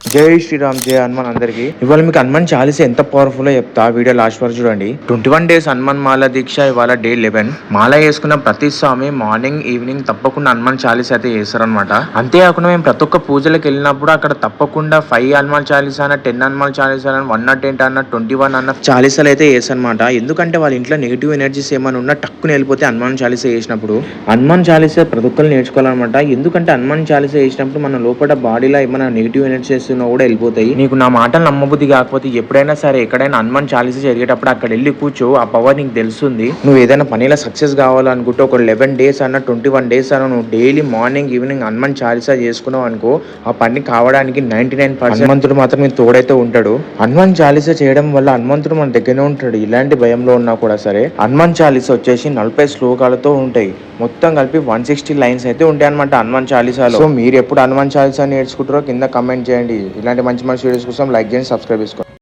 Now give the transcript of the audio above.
జై శ్రీరామ్, జై హనుమాన్ అందరికి. ఇవాళ మీకు హనుమాన్ చాలీసా ఎంత పవర్ఫుల్ చెప్తా, వీడియో లాస్ట్ వరకు చూడండి. 21 days హనుమాన్ మాల దీక్ష. ఇవాళ డే 11. మాల వేసుకున్న ప్రతి స్వామి మార్నింగ్ ఈవినింగ్ తప్పకుండా హనుమాన్ చాలీసా అయితే చేస్తారనమాట. అంతేకాకుండా మేము ప్రతి ఒక్క పూజలకు వెళ్ళినప్పుడు అక్కడ తప్పకుండా 5 హనుమాన్ చాలీసా అన్న, 10 హనుమాన్ చాలీసా అన్న, 108 అన్న, 21 అన్న చాలీసాలు అయితే చేస్తారనమాట. ఎందుకంటే వాళ్ళ ఇంట్లో నెగిటివ్ ఎనర్జీస్ ఏమైనా ఉన్నా టక్కుని వెళ్ళిపోతే హనుమాన్ చాలీసా చేసినప్పుడు. హనుమాన్ చాలీసా ప్రతి ఒక్కరు నేర్చుకోవాలన్నమాట. ఎందుకంటే హనుమాన్ చాలీసా చేసినప్పుడు మన లోపల బాడీలో ఏమైనా నెగిటివ్ ఎనర్జీస్ కూడా వెళ్ళిపోతాయి. నీకు నా మాటలు నమ్మబుద్ధి కాకపోతే ఎప్పుడైనా సరే ఎక్కడైనా హనుమాన్ చాలీసా జరిగేటప్పుడు అక్కడ వెళ్ళి కూర్చో, ఆ పవర్ నీకు తెలుస్తుంది. నువ్వు ఏదైనా పనిలో సక్సెస్ కావాలనుకుంటే ఒక 11 days అన్న, 21 days అన్న నువ్వు daily morning evening Hanuman Chalisa చేసుకున్నావు అనుకో, ఆ పని కావడానికి 99% హనుమంతుడు మాత్రం నీ తోడైతే ఉంటాడు. హనుమాన్ చాలీసా చేయడం వల్ల హనుమంతుడు మన దగ్గరనే ఉంటాడు. ఇలాంటి భయంలో ఉన్నా కూడా సరే. హనుమాన్ చాలీసా వచ్చేసి 40 శ్లోకాలతో ఉంటాయి. మొత్తం కలిపి 160 lines అయితే ఉంటాయి అనమాట హనుమాన్ చాలీసాలో. సో మీరు ఎప్పుడు హనుమాన్ చాలీసా నేర్చుకుంటారో కింద కమెంట్ చేయండి. ఇలాంటి మంచి మంచి వీడియోస్ కోసం లైక్ చేయండి, సబ్స్క్రైబ్ చేసుకోండి.